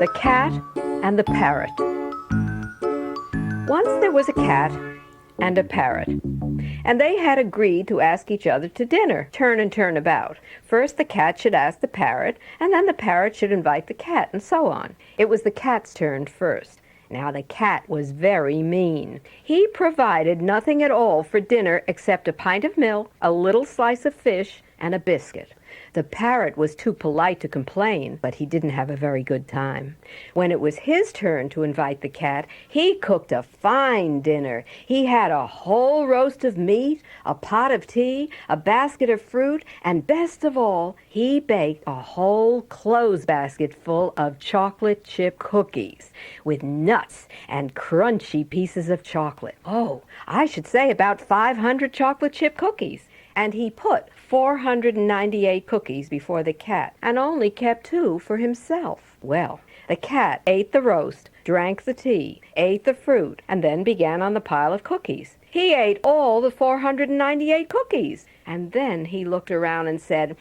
The Cat and the Parrot. Once there was a cat and a parrot, and they had agreed to ask each other to dinner, turn and turn about. First the cat should ask the parrot, and then the parrot should invite the cat, and so on. It was the cat's turn first. Now the cat was very mean. He provided nothing at all for dinner except a pint of milk, a little slice of fish, and a biscuit. The parrot was too polite to complain, but he didn't have a very good time. When it was his turn to invite the cat, he cooked a fine dinner. He had a whole roast of meat, a pot of tea, a basket of fruit, and best of all, he baked a whole clothes basket full of chocolate chip cookies with nuts and crunchy pieces of chocolate. Oh, I should say about 500 chocolate chip cookies. And he put 498 cookies before the cat and only kept 2 for himself. Well, the cat ate the roast, drank the tea, ate the fruit, and then began on the pile of cookies. He ate all the 498 cookies, and then he looked around and said,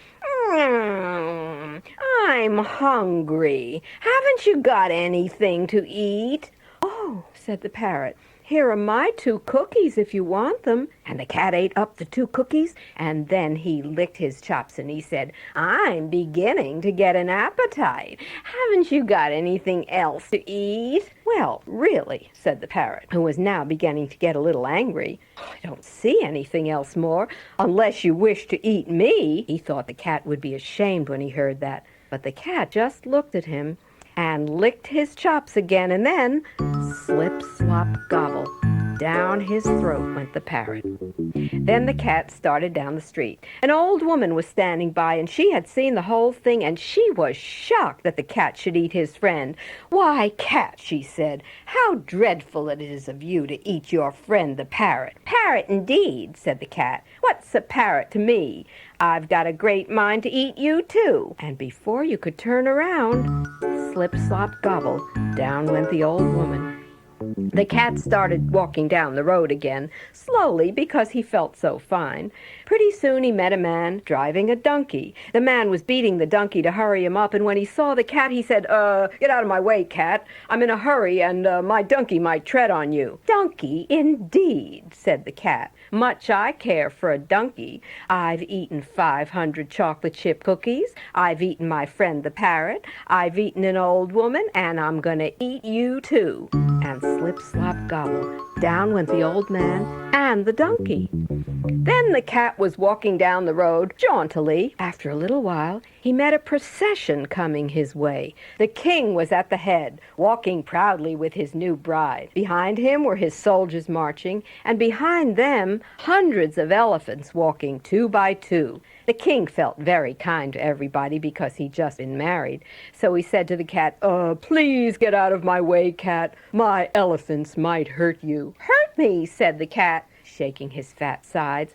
I'm hungry. Haven't you got anything to eat? Oh, said the parrot. Here are my 2 cookies if you want them. And the cat ate up the 2 cookies, and then he licked his chops and he said, I'm beginning to get an appetite. Haven't you got anything else to eat? Well, really, said the parrot, who was now beginning to get a little angry. I don't see anything else more, unless you wish to eat me. He thought the cat would be ashamed when he heard that. But the cat just looked at him and licked his chops again, and then slip, slop, gobble, down his throat went the parrot. Then the cat started down the street. An old woman was standing by, and she had seen the whole thing, and she was shocked that the cat should eat his friend. Why, cat, she said, how dreadful it is of you to eat your friend the parrot. Parrot, indeed, said the cat. What's a parrot to me? I've got a great mind to eat you, too. And before you could turn around, slip, slop, gobble, down went the old woman. The cat started walking down the road again, slowly because he felt so fine. Pretty soon he met a man driving a donkey. The man was beating the donkey to hurry him up, and when he saw the cat, he said, get out of my way, cat. I'm in a hurry, and my donkey might tread on you. Donkey, indeed, said the cat. Much I care for a donkey. I've eaten 500 chocolate chip cookies. I've eaten my friend the parrot. I've eaten an old woman, and I'm going to eat you, too. And slip, slop, gobble, down went the old man and the donkey. Then the cat was walking down the road jauntily. After a little while, he met a procession coming his way. The king was at the head, walking proudly with his new bride. Behind him were his soldiers marching, and behind them, hundreds of elephants walking 2 by 2. The king felt very kind to everybody because he'd just been married. So he said to the cat, please get out of my way, cat. My elephants might hurt you. Hurt me, said the cat, shaking his fat sides.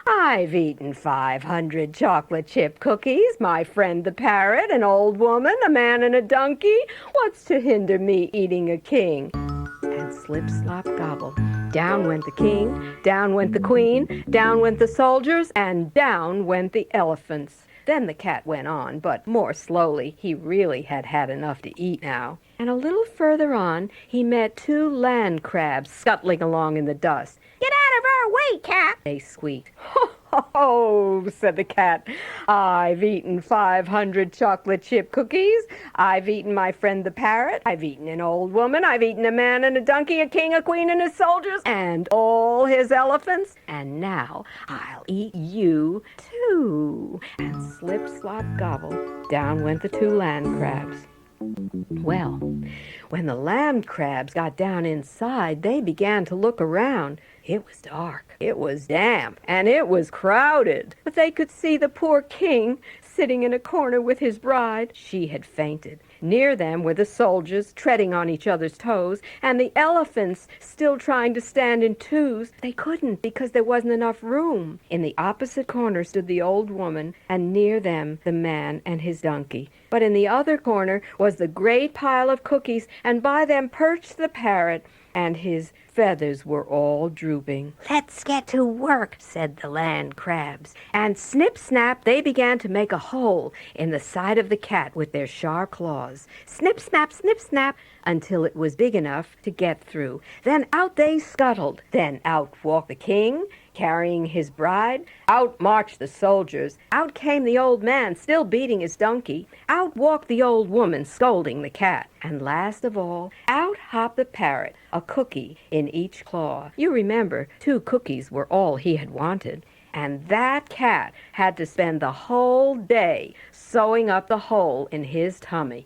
I've eaten 500 chocolate chip cookies, my friend the parrot, an old woman, a man and a donkey. What's to hinder me eating a king? And slip, slop, gobble. Down went the king, down went the queen, down went the soldiers, and down went the elephants. Then the cat went on, but more slowly. He really had had enough to eat now. And a little further on, he met 2 land crabs scuttling along in the dust. Get out of our way, cat, they squeaked. Oh, said the cat, I've eaten 500 chocolate chip cookies. I've eaten my friend the parrot. I've eaten an old woman. I've eaten a man and a donkey, a king, a queen, and his soldiers, and all his elephants. And now I'll eat you, too. And slip, slop, gobble, down went the 2 land crabs. Well, when the land crabs got down inside, they began to look around. It was dark, it was damp, and it was crowded. But they could see the poor king sitting in a corner with his bride. She had fainted. Near them were the soldiers treading on each other's toes, and the elephants still trying to stand in twos. They couldn't because there wasn't enough room. In the opposite corner stood the old woman, and near them the man and his donkey. But in the other corner was the great pile of cookies, and by them perched the parrot and his feathers were all drooping. "Let's get to work," said the land crabs. And snip-snap, they began to make a hole in the side of the cat with their sharp claws. Snip-snap, until it was big enough to get through. Then out they scuttled. Then out walked the king, carrying his bride. Out marched the soldiers. Out came the old man, still beating his donkey. Out walked the old woman, scolding the cat. And last of all, out hopped the parrot, a cookie in each claw. You remember, 2 cookies were all he had wanted. And that cat had to spend the whole day sewing up the hole in his tummy.